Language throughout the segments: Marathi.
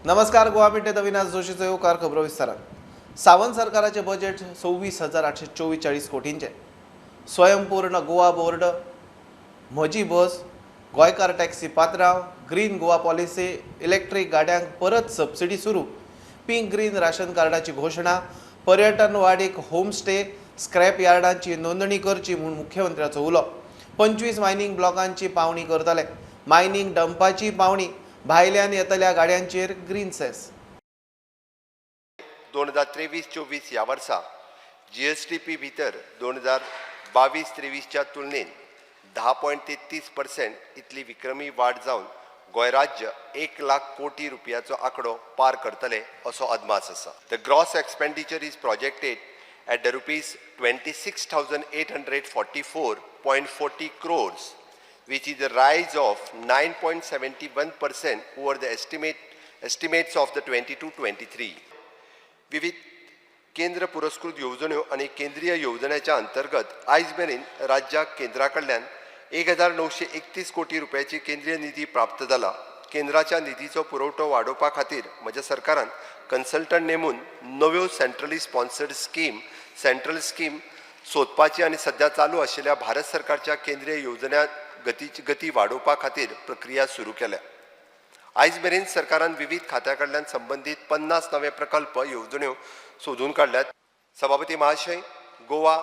नमस्कार, गोवा मिनिटेत अविनाश जोशीचो येवकार खबरो विस्तारान. सावंत सरकाराचे बजेट 26,844 कोटींचे. स्वयंपूर्ण गोवा बोर्ड, म्हजी बस, गोंयकार टॅक्सी पात्रांव, ग्रीन गोवा पॉलिसी, इलेक्ट्रीक गाड्यांक परत सबसिडी सुरू, पिंक ग्रीन राशन कार्डाची घोषणा, पर्यटन वाडीक होमस्टे, स्क्रॅप यार्डांची नोंदणी करची म्हूण मुख्यमंत्र्याचो उलो. 25 मायनिंग ब्लॉकांची पावणी करतले. मायनिंग डंपाची पावणी, भायल्यान येतल्या गाड्यांचेर ग्रीन सेस. 2023-24 ह्या वर्सा GSTP भितर 2022-23च्या तुलनेत 10.33% इतली विक्रमी वाड जावन गोंय राज्य 1 लाख कोटी रुपयाचो आंकडो पार करतले असो अदमास आसा. The gross expenditure is projected at the rupees 26,844.40 crores, which is a rise of 9.71% over the estimates of the 22-23. विविध केंद्र पुरस्कृत येवजण्यो आणि केंद्रीय येवजण्याच्या अंतर्गत आयज मेरेन राज्याक केंद्रा कडल्यान 1,931 कोटी रुपयाची केंद्रीय निधी प्राप्त जाला. केंद्राच्या निधीचो पुरवठो वाडोवपा खातीर म्हज्या सरकारान कन्सल्टंट नेमून नव्यो सेंट्रली स्पॉन्सर्ड सेंट्रल स्कीम सोदपाची आनी सध्या चालू आशिल्ल्या भारत सरकारच्या केंद्रीय येवजण्या गती वाडोवपा खातीर प्रक्रिया सुरू केल्या. आयज मेरेन सरकारान विविध खात्यां कडल्यान संबंधीत 50 नवे प्रकल्प येवजण्यो सोदून काडल्यात. सभापती महाशय, Goa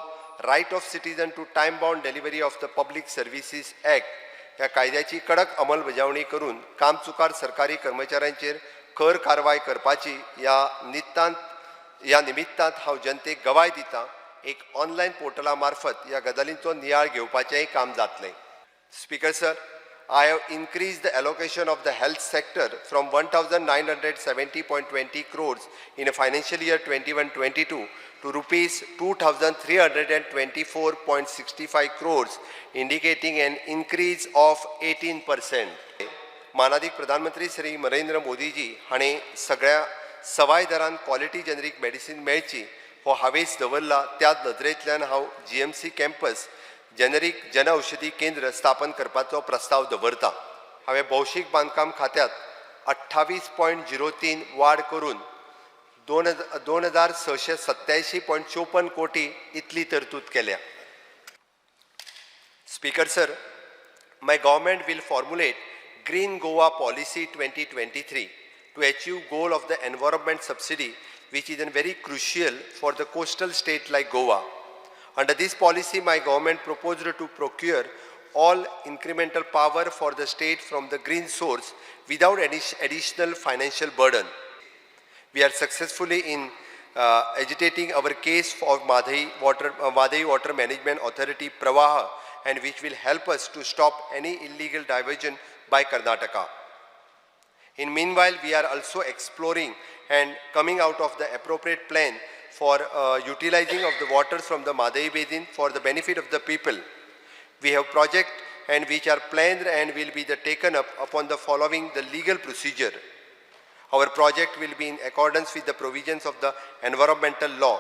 right of citizen to time bound delivery of the public services act ह्या कायद्याची कडक अंमलबजावणी करून कामचुकार सरकारी कर्मचाऱ्यांचेर खर कारवाय करपाची ह्या निमित्तांत हांव जनतेक गवाय दितां. एक ऑनलायन पोर्टला मार्फत ह्या गजालींचो नियाळ घेवपाचेंय काम जातलें. Speaker sir, I have increased the allocation of the health sector from 1,970.20 crores in a financial year 21-22 to rupees 2,324.65 crores, indicating an increase of 18%. मानादीक प्रधानमंत्री श्री नरेंद्र मोदीजी हाणें सगळ्या सवाय दरान क्वॉलिटी जेनेरिक मेडिसीन मेळची हो हावेस दवरला. त्याच नदरेंतल्यान हांव GMC कॅम्पस जेनेरिक जन औषधी केंद्र स्थापन करपाचो प्रस्ताव दवरता. हांवें भौशीक बांदकाम खात्यांत 28.03 वाड करून 2,687.54 कोटी इतली तरतूद केल्या. Speaker sir, my government will formulate Green Goa Policy 2023 to achieve goal of the environment subsidy, which is very crucial for the coastal state like Goa. Under this policy, my government proposed to procure all incremental power for the state from the green source without additional financial burden. We are successfully in agitating our case for Madhai Water Management Authority Pravaha, and which will help us to stop any illegal diversion by Karnataka. In meanwhile, we are also exploring and coming out of the appropriate plan for utilizing of the waters from the Madai Basin for the benefit of the people. We have projects and which are planned and will be taken up upon the following the legal procedure. Our project will be in accordance with the provisions of the environmental law.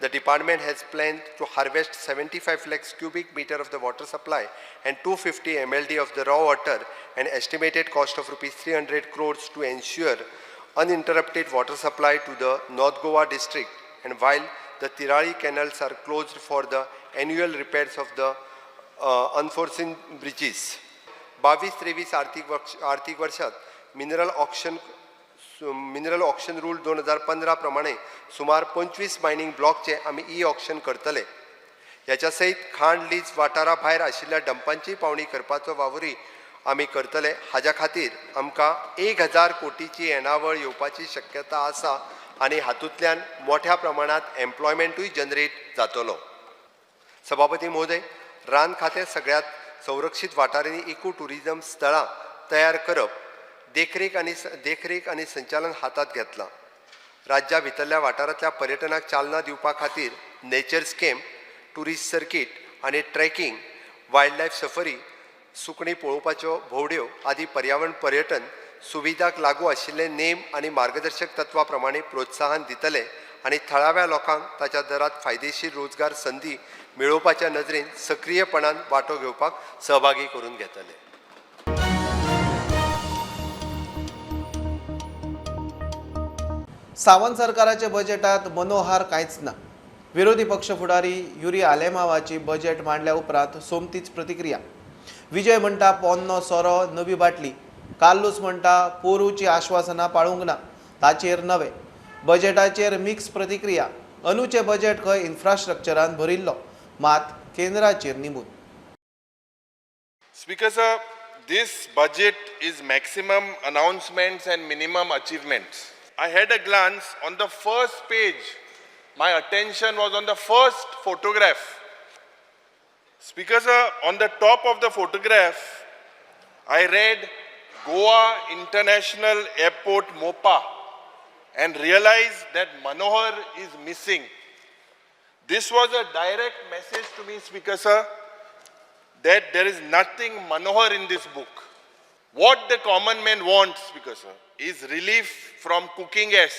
The department has planned to harvest 75 lakhs cubic meter of the water supply and 250 MLD of the raw water, an estimated cost of rupees 300 crores to ensure uninterrupted water supply to the North Goa district. And while the Tirali canals are closed for the annual repairs of the unforeseen bridges. 22-23 आर्थिक वर्षात मिनरल ऑक्शन रूल 2015 प्रमाणे सुमार 25 मायनिंग ब्लॉकचे आम्ही ऑक्शन करतले. ह्याच्या सहित खाण लीज वाठारा भायर आशिल्ल्या डंपांची पावणी करपाचो वावरूय आमी करतले. हाज्या खातीर आमकां 1,000 कोटीची येणावळ येवपाची शक्यता आसा आनी हातूंतल्यान मोठ्या प्रमाणात एम्प्लॉयमेंटूय जनरेट जातलो. सभापती महोदय, रान खातें सगळ्यात संरक्षीत वाठारांनी इको टुरिझम स्थळां तयार करप, देखरेख आनी संचालन हातात घेतलां. राज्या भितरल्या वाठारांतल्या पर्यटनाक चालना दिवपा खातीर नेचर स्केम, टुरिस्ट सर्कीट आनी ट्रेकिंग, वायल्ड लायफ सफरी, सुकणी पळोवपाच्यो भोंवड्यो आदी पर्यावरण पर्यटन सुविधाक लागू आशिल्ले नेम आनी मार्गदर्शक तत्वां प्रमाणे प्रोत्साहन दितले आनी थळाव्या लोकांक ताच्या दरात फायदेशीर रोजगार संधी मेळोवपाच्या नदरेन सक्रियपणान वांटो घेवपाक सहभागी करून घेतले. सावंत सरकाराच्या बजेटात मनोहार कांयच ना. विरोधी पक्ष फुडारी युरी आलेमावाची बजेट मांडल्या उपरांत सोमतीच प्रतिक्रिया. विजय म्हणटा पोन्नो सोरो नवी बाटली. काल्लूस म्हणटा पोरूची आश्वासनां पाळूंक ना, ताचेर नवे. बजेटाचेर मिक्स प्रतिक्रिया. अनुचे बजेट खंय इन्फ्रास्ट्रक्चरान भरिल्लो, मात केंद्राचेर निमून. Speaker sir, this budget is maximum announcements and minimum achievements. I had a glance on the first page. My attention was on the first photograph. Speaker sir, on the top of the photograph, I read Goa International Airport MOPA and realized that Manohar is missing. This was a direct message to me, Speaker sir, that there is nothing Manohar in this book. What the common man wants, Speaker sir, is relief from cooking gas,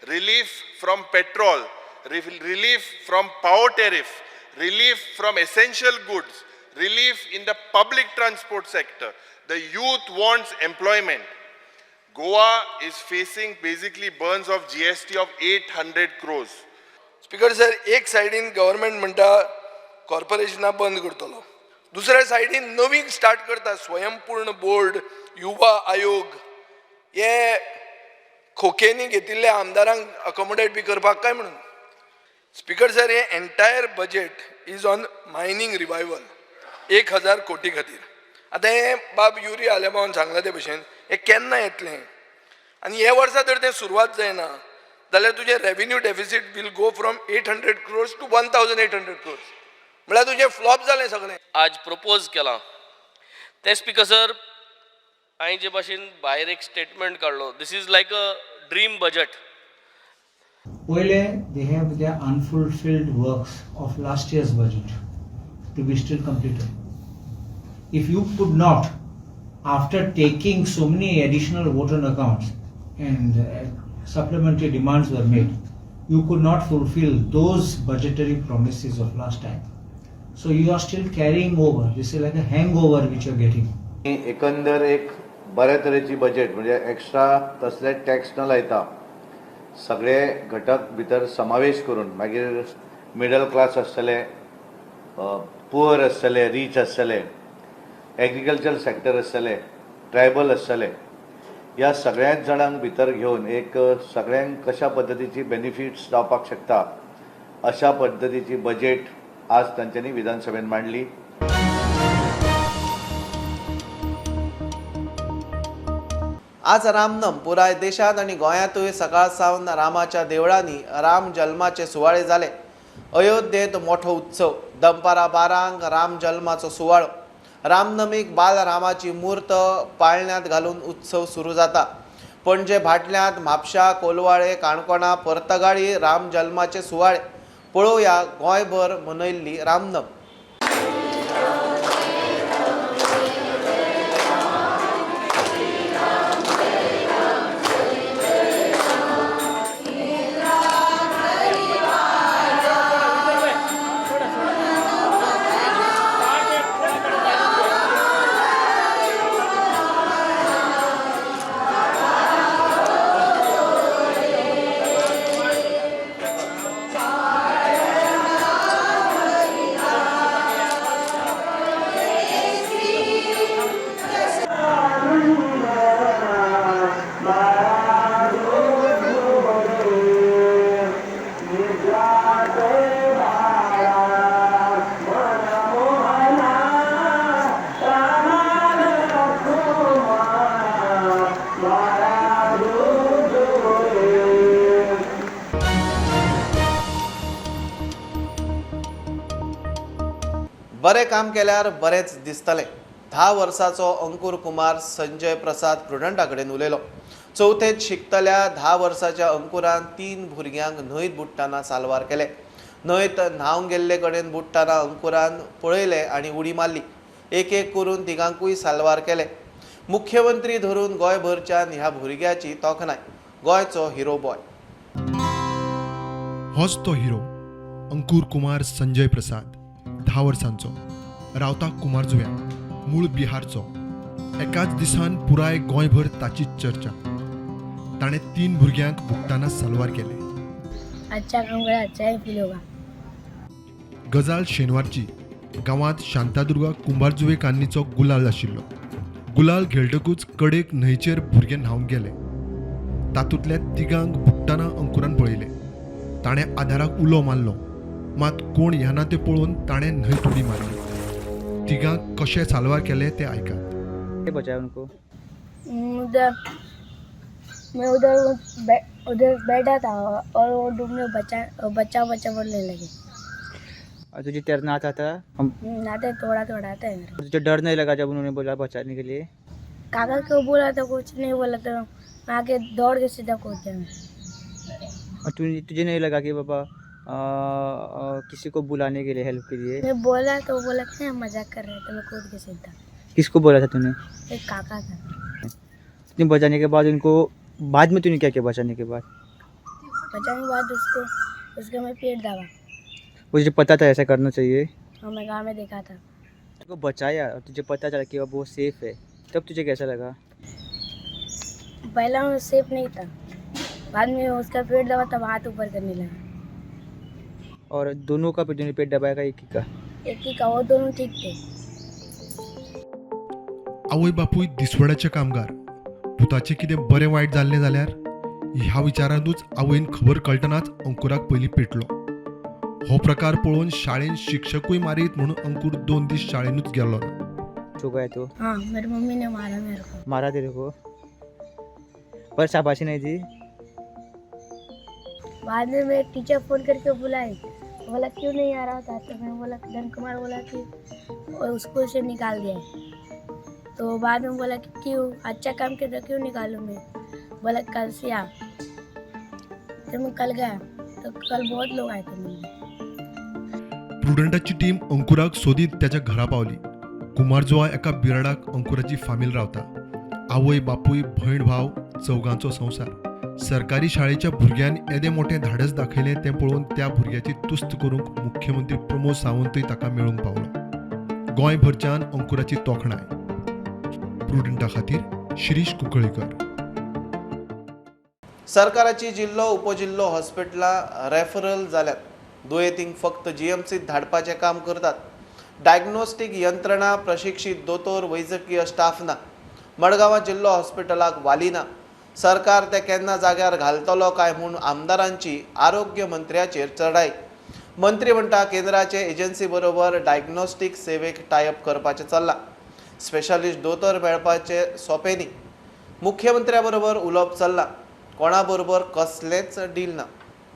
relief from petrol, relief from power tariff, relief from essential goods, relief in the public transport sector. The youth wants employment. Goa is facing basically burns of GST of 800 crores. Speaker sir, एक सायडीन गव्हर्नमेंट म्हणटा कॉर्पोरेशनां बंद करतलो, दुसऱ्या सायडीन नवीन स्टार्ट करता स्वयंपूर्ण बोर्ड, युवा आयोग. हे खोकेनी घेतिल्ल्या आमदारांक अकोमोडेट बी करपाक काय म्हणून. स्पीकर सर, हे entire budget is on mining revival 1000 कोटी खातीर. आतां हे बाब युरी आलेमावन सांगला ते भशेन हे केन्ना येतलें, आनी हे वर्सा जर तें सुरवात जायना जाल्यार तुजें revenue deficit will go from 800 crores to 1800 crores. म्हळ्यार तुजें फ्लॉप जालें सगळें. आज प्रपोज केला ते स्पीकर सर, हांवें जे भाशेन भायर एक स्टेटमेंट काडलो, this is like a dream budget. Pole, they have their unfulfilled works of last year's budget to be still completed. If you could not, after taking so many additional voter accounts and supplementary demands were made, you could not fulfill those budgetary promises of last time. So you are still carrying over. This is like a hangover which you are getting. एकंदर एक बऱ्या तरेची बजेट म्हणजे एक्स्ट्रा तसले टॅक्स न लायता सगळे घटक भितर समावेश करून मागीर मिडल क्लास आसतले, पुअर आसतले, रीच आसतले, एग्रीकल्चर सेक्टर आसतले, ट्रायबल आसतले, ह्या सगळ्याच जाणांक भितर घेवन एक सगळ्यांक कशा पद्दतीची बेनिफिट्स जावपाक शकता अशा पद्दतीची बजेट आज तांच्यांनी विधानसभेन मांडली. आज रामनम पुराय देशात आणि गोंयांतूय सकाळ सावन रामाच्या देवळांनी राम जल्माचे सुवाळे जाले. अयोध्येत मोठो उत्सव. दनपारां 12 राम जल्माचो सुवाळो. रामनमीक बाल रामाची मूर्त पाळण्यांत घालून उत्सव सुरू जाता. पणजे भाटल्यांत, म्हापशा, कोलवाळे, काणकोणा, पर्तगाळी राम जल्माचे सुवाळे. पळोवया गोंयभर मनयल्ली रामनम. बरें काम केल्यार बरेंच दिसतलें. 10 वर्साचो अंकुर कुमार संजय प्रसाद प्रुडंटा कडेन उलयलो. चवथेत शिकतल्या 10 वर्साच्या अंकुरान 3 भुरग्यांक न्हंयत बुडटाना साल्वार केले. न्हंयत न्हांवंक गेल्ले कडेन बुडटाना अंकुरान पळयले आनी उडी मारली. एक एक करून तिगांकूय साल्वार केले. मुख्यमंत्री धरून गोंयभरच्यान ह्या भुरग्याची तोखणाय. गोंयचो हिरो बॉय. होच तो हिरो अंकुर कुमार संजय प्रसाद, 10 वर्सांचो, रावता कुमारजुव्या, मूळ बिहारचो. एकाच दिसान पुराय गोंयभर ताचीच चर्चा. ताणें 3 भुरग्यांक भुगताना साल्वार केले. अच्छा काम करा अच्छा ही फील होगा. गजाल शेनवारची गांवांत शांतादुर्गा कुंभारजुवे कान्नीचो गुलाल आशिल्लो. गुलाल खेळटकूच कडेक न्हंयचेर भुरगे न्हांवंक गेले. तातूंतल्या तिगांक भुगताना अंकुरान पळयले. ताणें आधाराक उलो मारलो, मात कोण येना तें पळोवन ताणें न्हंयत उडी मारली. तिगांक कशें साल्वार केले तें आयकात. बचाया उनको. उधर मैं उधर बैठा था और वो डूबने बच्चा बोलने लगे. और तुझे तैरना आता था? हम आते थोड़ा आता है मेरे को. तुझे डर नहीं लगा जब उन्होंने बोला बचाने के लिए? काका को बोला था कुछ नहीं बोला तो मैं आके दौड़ के सीधा कूद गया मैं. और तुझे नहीं लगा कि बाबा किसी को बुलाने के लिए, हेल्प के लिए? मैं बोला तो वो बोला कि मजाक कर रहे थे, मैं कूद के सीधा. किसको बोला था तूने? एक काका था. तूने बचाने के बाद उनको, बाद में तूने क्या किया बचाने के बाद? बचाने के बाद उसका मैं पेट दबा मुझे पता था ऐसा करना चाहिए. और मैं गाँव में देखा था. तुझको बचाया और तुझे पता चला कि अब वो सेफ है, तब तुझे कैसा लगा? पहला वो सेफ नहीं था, बाद में उसका पेट दबा तब हाथ ऊपर करने लगा. और दोनों का पेट दबाया का एक ही का? एक ही का, वो दोनों ठीक थे. आवय बापूय दिसवड्याचे कामगार. पुताचें कितें बरें वायट जाल्लें जाल्यार ह्या विचारांतूच आवयन खबर कळटनाच अंकुराक पयलीं पेटलो. हो प्रकार पळोवन शाळेंत शिक्षकूय मारीत म्हणून अंकुर 2 दीस शाळेंतूच गेलो ना. छू गया तो? हाँ मेरी मम्मी ने मारा मेरे को. मारा तेरे को? पर शाबाशी नहीं दी? बाद में मैं टीचर फोन करके बुलाई, बोला क्यों नहीं आ रहा था, तो मैं बोला धन कुमार बोला कि और स्कूल से निकाल दिया है. तो बाद में बोला कि क्यों, अच्छा काम किया तो क्यों निकालूं मैं. बोला कल से आ. तो मैं कल गया तो कल बहुत लोग आए थे मिलने. प्रुडंटाची टीम अंकुराक सोदीत त्याच्या घरा पावली. कुमारजुवा एका बिराडाक अंकुराची फामील रावता. आवय बापूय भयण भाव चौगांचो संसार. सरकारी शाळेच्या भुरग्यान येदे मोठे धाडस दाखयलें तें पळोवन त्या भुरग्याची तुस्त करूंक मुख्यमंत्री प्रमोद सावंतूय ताका मेळूंक पावलो. गोंयभरच्यान अंकुराची तोखणाय. प्रुडंटा खातीर शिरीश कुंकळीकर. सरकाराची जिल्लो उपजिल्लो हॉस्पिटलां रेफरल जाल्यात. दुयेंतींक फक्त जीएमसीत धाडपाचें काम करतात. डायग्नोस्टीक यंत्रणा, प्रशिक्षीत दोतोर, वैजकीय स्टाफ ना. मडगांवां जिल्लो हॉस्पिटलाक वाली ना. सरकार ते केन्ना जाग्यार घालतलो काय म्हूण आमदारांची आरोग्य मंत्र्याचेर चढाई. मंत्री म्हणटा केंद्राचे एजन्सी बरोबर डायग्नोस्टीक सेवेक टायअप करपाचें चल्लां. स्पेशलिस्ट दोतोर मेळपाचे सोंपें न्ही. मुख्यमंत्र्या बरोबर उलोवप चल्लां. कोणा बरोबर कसलेंच डील ना.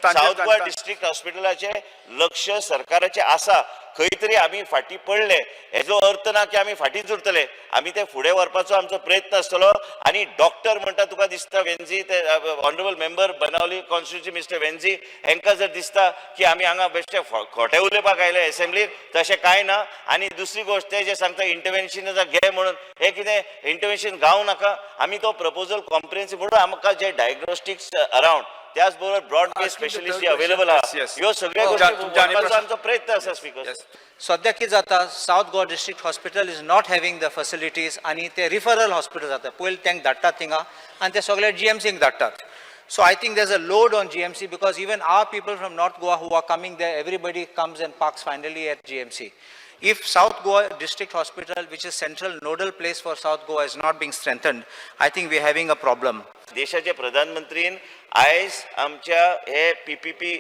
साउथ गोवा डिस्ट्रिक्ट हॉस्पिटलाचे लक्ष सरकाराचे आसा. खंय तरी आमी फाटी पडले हेजो अर्थ ना की आमी फाटीच उरतले. आमी ते फुडें व्हरपाचो आमचो प्रयत्न आसतलो. आनी डॉक्टर म्हणटा तुका दिसता वेंझी ते honourable member Benaulim constituency mister Venzy हेंकां जर दिसता की आमी हांगा बेश्टे खोटे उलोवपाक आयले असेंब्लीत, तशें कांय ना. आनी दुसरी गोश्ट ते जे सांगता इंटरव्हेन्शन घे म्हणून, हे कितें इंटरव्हेन्शन गावं नाका. आमी तो प्रपोजल कॉम्प्रिहेन्सीव म्हणून आमकां जे डायग्नोस्टिक्स अराउंड त्याच बरोबर ब्रॉड बेस स्पेशलिस्ट जे अवेलेबल आहा ह्यो सगळ्यो गोश्टी आमचो प्रयत्न आसा. स्पीकर सद्या कितें जाता, south Goa district hospital is not having the facilities आनी ते रिफरल हॉस्पिटल जाता पयलीं तांकां धाडटात थिंगा आनी ते सगळे जीएमसीक धाडटात. So I think there's a load on GMC because even our people from North Goa who are coming there, everybody comes and parks finally at GMC. If South Goa District Hospital, which is central nodal place for South Goa, is not being strengthened, I think we're having a problem. देशाचे प्रधानमंत्रीन आयज आमच्या हे पीपीपी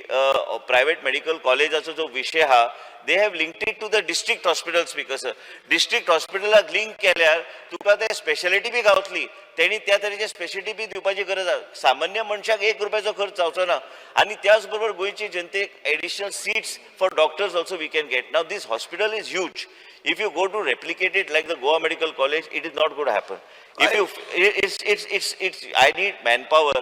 प्रायव्हेट मेडिकल कॉलेजाचो जो विशय हा, they have linked it to the district hospital. Speaker sir, district हॉस्पिटलाक लिंक केल्यार तुका ते स्पेशालिटी बी गावतली. तेणी त्या तरेची स्पेशालिटी बी दिवपाची गरज आसा. सामान्य मनशाक 1 रुपयाचो खर्च जावचो ना. आनी त्याच बरोबर गोंयची जनतेक additional seats for doctors also we can get. Now this hospital is huge. If you go to replicate it like the Goa Medical College, it is not going to happen. If you, it's. I need manpower.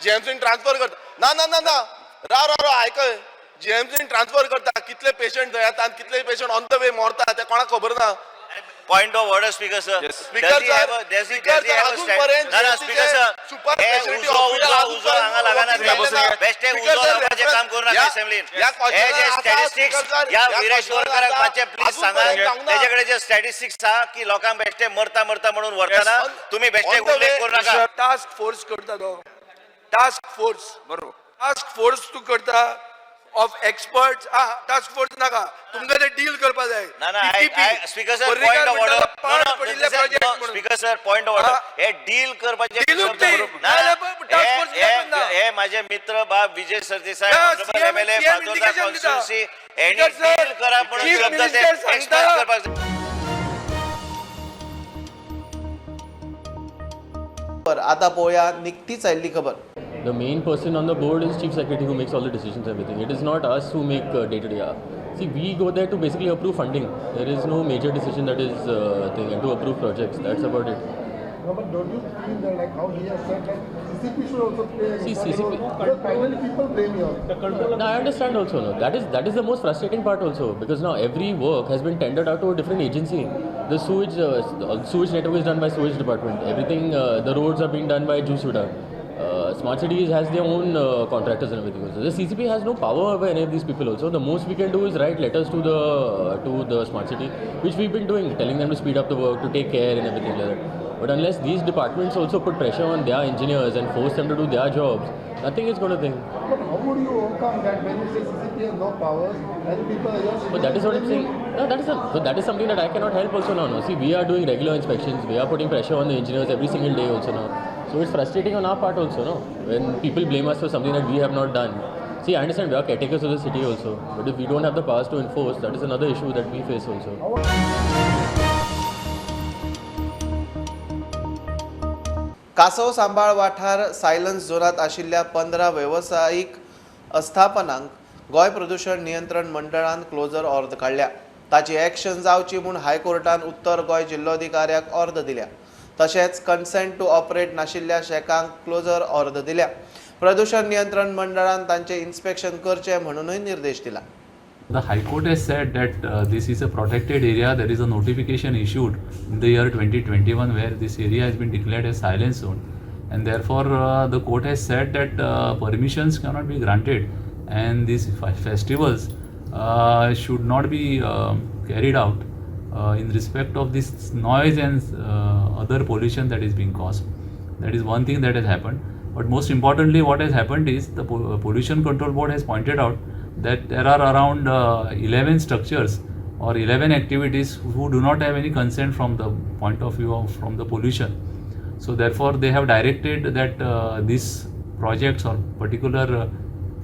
GMC transfer करता. ना रा ऐकय. जीएमसी ट्रान्सफर करता. कितले पेशंट थंय येतात, कितले पेशंट ऑन द वे मरता ते कोणाक खबर ना. Point of order, Speaker sir. Speaker sir, Speaker sir, अजूनपर्यंत Speaker sir. Super speciality hospital उजो हांगा लागना. बेस्ट उजो लावपाचे काम करू नका असेंब्लीत. हे जे स्टॅटिस्टिक्स या वीरेश वरकराक मातशे प्लीज सांगा. त्याच्याकडे जे स्टॅटिस्टिक्स आहा की लोकांक बेश्टे मरता म्हणून व्हरताना तुम्ही बेश्टे उल्लेख करू नका. टास्क फोर्स करता तो. टास्क फोर्स बरोबर टास्क फोर्स तूं करता ऑफ एक्सपर्ट्स टास्क फोर्स नाका तुमकां ते डील करपा जाय speaker sir point of order speaker sir point of order हे डील करपाचे हे माझे मित्र बाब Vijai Sardesai MLA Fatorda constituency any deal करा म्हणून शब्द ते एक्सप्रेस करपाक आता पळोवया निकतीच आयिल्ली खबर. The main person on the board is Chief Secretary who makes all the decisions, everything. It is not us who make day-to-day. See, we go there to basically approve funding. There is no major decision that is thing and to approve projects. That's about it. No, but don't you feel that like how he has said that CCP should also play a See, CCP. because finally people blame you. No, I understand also. No, that is the most frustrating part also because now every work has been tendered out to a different agency. The sewage network is done by sewage department. Everything, the roads are being done by Jusuda. Smart cities has their own contractors and everything also. The CCP has no power over any of these people also. The most we can do is write letters to the smart city, which we've been doing, telling them to speed up the work, to take care and everything like that. But unless these departments also put pressure on their engineers and force them to do their jobs, nothing is going to think. But how would you overcome that when you say CCP has no powers and people are just... But that is what I'm saying. No, that is something that I cannot help also now. No? See, we are doing regular inspections. We are putting pressure on the engineers every single day also now. So it's frustrating on our part also, no? When people blame us for something that we have not done. See, I understand we are caretakers of the city also. But if we don't have the powers to enforce, that is another issue that we face also. कासव सांबाळ वाठार सायलन्स झोनात आशिल्ल्या 15 वेवसायीक अस्थापनांक गोंय प्रदूषण नियंत्रण मंडळान क्लोजर ऑर्डर काडल्या. ताची एक्शन जावची म्हूण हायकोर्टान उत्तर गोंय जिल्लोधिकाऱ्याक ऑर्डर दिल्या. तशेंच कन्सेंट टू ऑपरेट नाशिल्ल्या शेकांक क्लोजर ऑर्डर दिल्या. प्रदूषण नियंत्रण मंडळान तांचे इन्स्पेक्शन करचे म्हणूनय निर्देश दिला. The High Court has said that this is a protected area. There is a notification issued in the year 2021 where this area has been declared as silence zone, and therefore the court has said that permissions cannot be granted, and these festivals should not be carried out in respect of this noise and other pollution that is being caused. That is one thing that has happened. But most importantly, what has happened is the Pollution Control Board has pointed out that there are around 11 structures or 11 activities who do not have any consent from the point of view of from the pollution. So therefore they have directed that these projects or particular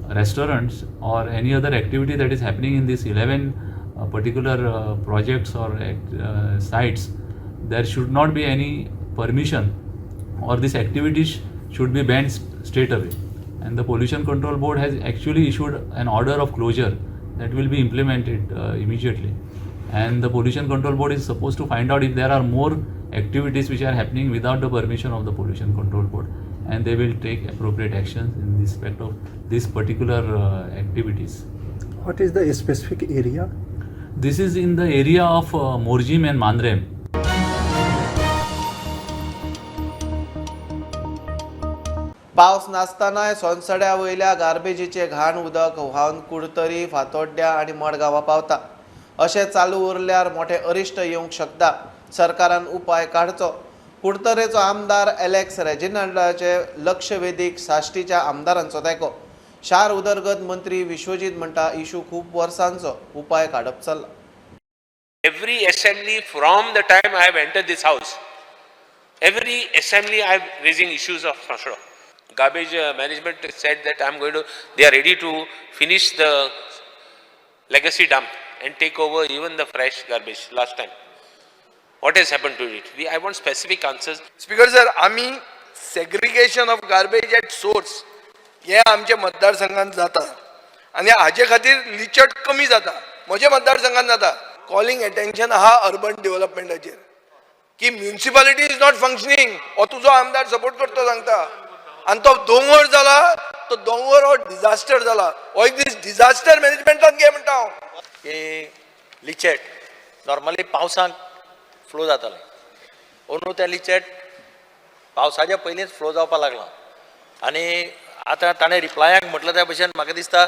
restaurants or any other activity that is happening in these 11 particular projects or sites, there should not be any permission or this activities should be banned straight away. And the Pollution Control Board has actually issued an order of closure that will be implemented immediately. And the Pollution Control Board is supposed to find out if there are more activities which are happening without the permission of the Pollution Control Board. And they will take appropriate actions in respect of these particular activities. What is the specific area? This is in the area of Morjim and Mandrem. पावस नासतनाय सोनसड्या वयल्या गार्बेजीचे घाण उदक व्हांवन कुडतरी फातोड्ड्या आनी मडगांवां पावता. अशें चालू उरल्यार मोठे अरिश्ट येवंक शकता. सरकारान उपाय काडचो. कुडतरेचो आमदार एलेक्स रेजिनाल्डाचे लक्षवेधीक साश्टीच्या आमदारांचो तेंको. शार उदरगत मंत्री विश्वजीत म्हणटा इशू खूब वर्सांचो उपाय काडप चल्ला. Every assembly from the time I have entered this house, every assembly I am raising issues of Sashra. Garbage management said that they are ready to finish the legacy dump and take over even the fresh garbage last time. What has happened to it? I want specific answers. Speaker sir, आमी segregation of garbage at source हे आमच्या मतदारसंघात जाता आणि हाजे खातीर लिचट कमी जाता. म्हज्या मतदारसंघात जाता. कॉलिंग अटेन्शन आहा अर्बन डेव्हलपमेंटाचेर की म्युनिसिपालिटी इज नॉट फंक्शनिंग हो तुजो आमदार सपोर्ट करता सांगता आणि तो दोंगर जाला तो दोंगर हो डिजास्टर जाला हो एक दीस डिजास्टर मॅनेजमेंटात घे म्हणटा हांव की लिचेट नॉर्मली पावसाक फ्लो जाताले अंदू ते लिचेट पावसाच्या पयलींच फ्लो जावपाक लागला आनी आतां ताणें रिप्लायाक म्हटलं त्या भशेन म्हाका दिसता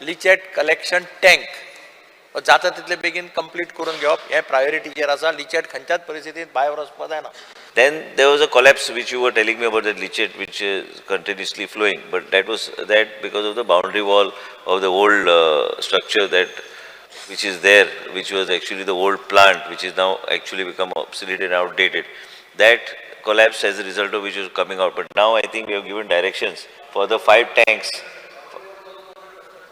लिचेट कलेक्शन टँक जाता तितले बेगीन कंप्लीट करून घेवप हें प्रायोरिटीचेर आसा. लिचेट खंयच्याच परिस्थितींत भायर वचपाक जायना. Then there was a collapse which you were telling me about, that leachate which is continuously flowing, but that was that because of the boundary wall of the old structure that which is there, which was actually the old plant, which is now actually become obsolete and outdated. That collapsed as a result of which is coming out. But now I think we have given directions for the 5 tanks.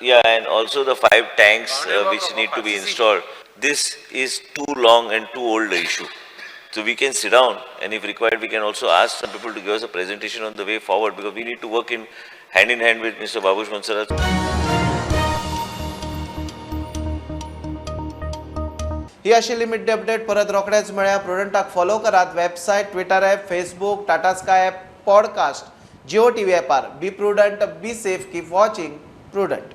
Yeah, and also the 5 tanks which need to be installed. This is too long and too old an issue. So we can sit down, and if required, we can also ask some people to give us a presentation on the way forward, because we need to work in hand with Mr. Babush Mansara. ही आशिल्ली मिड डे अपडेट. परत रोखडेच मेळ्या. प्रुडंटाक फॉलो करात. Website, Twitter app, Facebook, Tata Sky app, podcast, Jio TV ॲपार. Be prudent, be safe, keep watching prudent.